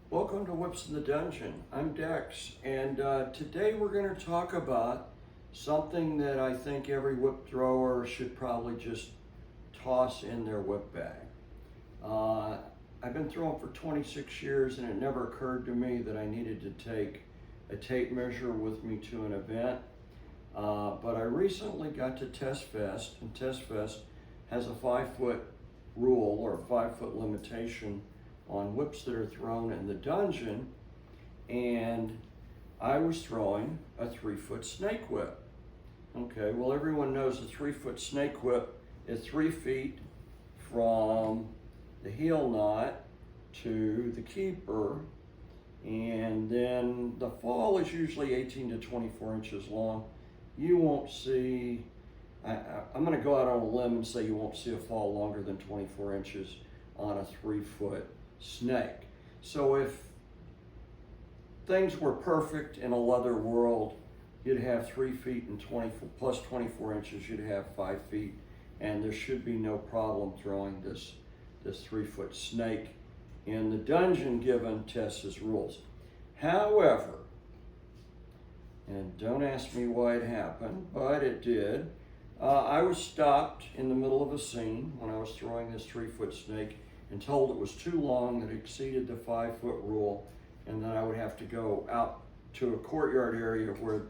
Welcome to Whips in the Dungeon. I'm Dex, and today we're going to talk about something that I think every whip thrower should probably just toss in their whip bag. I've been throwing for 26 years, and it never occurred to me that I needed to take a tape measure with me to an event. But I recently got to TESFest, and TESFest has a 5-foot rule or a 5-foot limitation on whips that are thrown in the dungeon, and I was throwing a 3-foot snake whip. Okay, well, everyone knows a 3-foot snake whip is 3 feet from the heel knot to the keeper, and then the fall is usually 18 to 24 inches long. You won't see, I'm going to go out on a limb and say you won't see a fall longer than 24 inches on a 3-foot snake. So if things were perfect in a leather world, you'd have 3 feet and 24 plus 24 inches, you'd have 5 feet, and there should be no problem throwing this 3-foot snake in the dungeon given Tess's rules. However, and don't ask me why it happened, but it did, I was stopped in the middle of a scene when I was throwing this 3-foot snake and told it was too long, that it exceeded the 5-foot rule, and that I would have to go out to a courtyard area where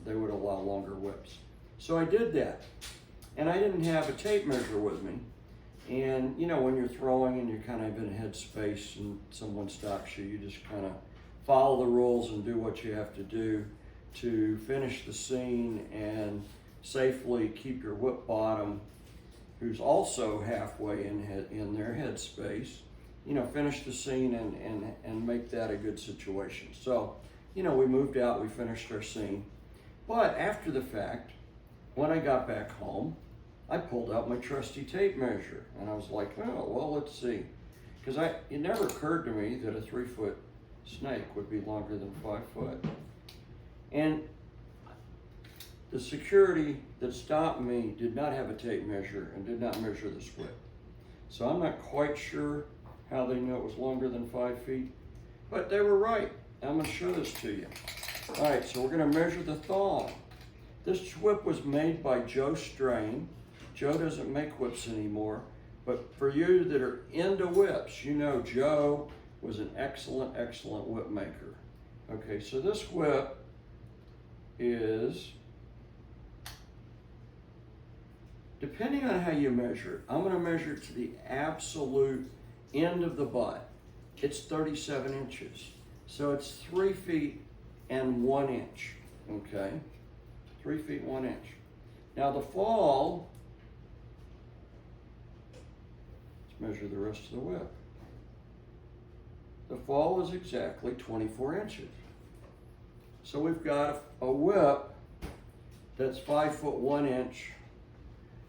they would allow longer whips. So I did that, and I didn't have a tape measure with me. And you know, when you're throwing and you're kind of in a headspace and someone stops you, you just kind of follow the rules and do what you have to do to finish the scene and safely keep your whip bottom, who's also halfway in their headspace, you know, finish the scene and make that a good situation. So, you know, we moved out, we finished our scene. But after the fact, when I got back home, I pulled out my trusty tape measure, and I was like, oh, well, let's see. Because it never occurred to me that a 3-foot snake would be longer than 5 foot. And the security that stopped me did not have a tape measure and did not measure this whip. So I'm not quite sure how they knew it was longer than 5 feet, but they were right. I'm gonna show this to you. All right, so we're gonna measure the thong. This whip was made by Joe Strain. Joe doesn't make whips anymore, but for you that are into whips, you know Joe was an excellent, excellent whip maker. Okay, so this whip is, depending on how you measure it, I'm going to measure it to the absolute end of the butt. It's 37 inches. So it's 3 feet and 1 inch. Okay? 3 feet, 1 inch. Now the fall, let's measure the rest of the whip. The fall is exactly 24 inches. So we've got a whip that's 5 foot 1 inch.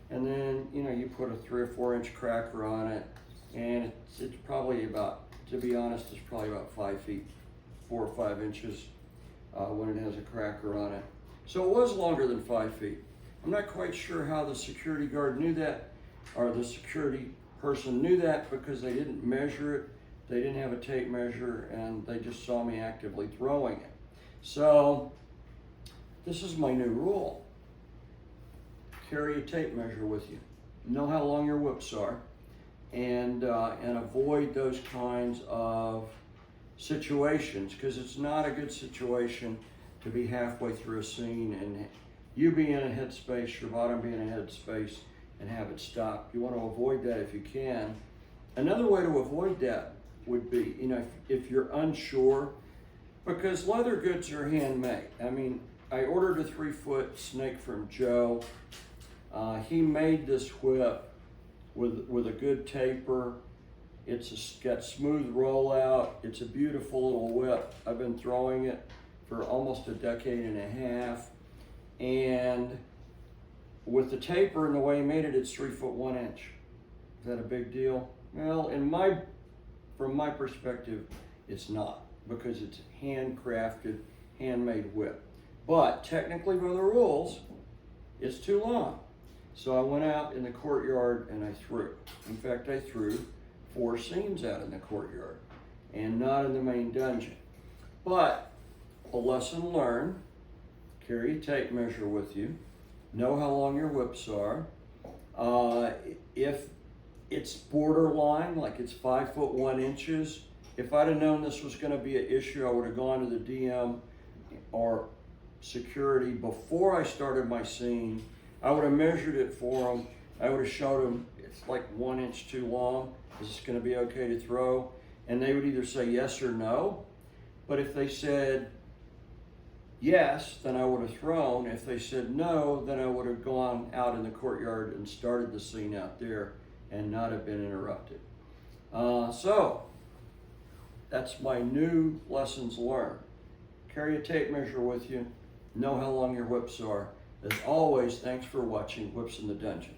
And then, you know, you put a 3 or 4 inch cracker on it, and it's probably about, to be honest, it's probably about 5 feet, 4 or 5 inches when it has a cracker on it. So it was longer than 5 feet. I'm not quite sure how the security guard knew that, or the security person knew that, because they didn't measure it. They didn't have a tape measure, and they just saw me actively throwing it. So this is my new rule. Carry a tape measure with you. Know how long your whips are, and avoid those kinds of situations, because it's not a good situation to be halfway through a scene and you be in a headspace, your bottom be in a headspace, and have it stop. You want to avoid that if you can. Another way to avoid that would be, you know, if you're unsure, because leather goods are handmade. I mean, I ordered a 3-foot snake from Joe. He made this whip with a good taper. It's got smooth rollout. It's a beautiful little whip. I've been throwing it for almost a decade and a half. And with the taper and the way he made it, it's 3 foot 1 inch. Is that a big deal? Well, from my perspective, it's not, because it's handcrafted, handmade whip. But technically by the rules, it's too long. So I went out in the courtyard and I threw. In fact, I threw 4 scenes out in the courtyard. and not in the main dungeon. But a lesson learned, carry a tape measure with you, know how long your whips are. If it's borderline, like it's 5 foot 1 inches, if I'd have known this was going to be an issue, I would have gone to the DM or security before I started my scene. I would have measured it for them. I would have showed them it's like 1 inch too long. Is this going to be okay to throw? And they would either say yes or no. But if they said yes, then I would have thrown. If they said no, then I would have gone out in the courtyard and started the scene out there and not have been interrupted. So that's my new lessons learned. Carry a tape measure with you. Know how long your whips are. As always, thanks for watching Whips in the Dungeon.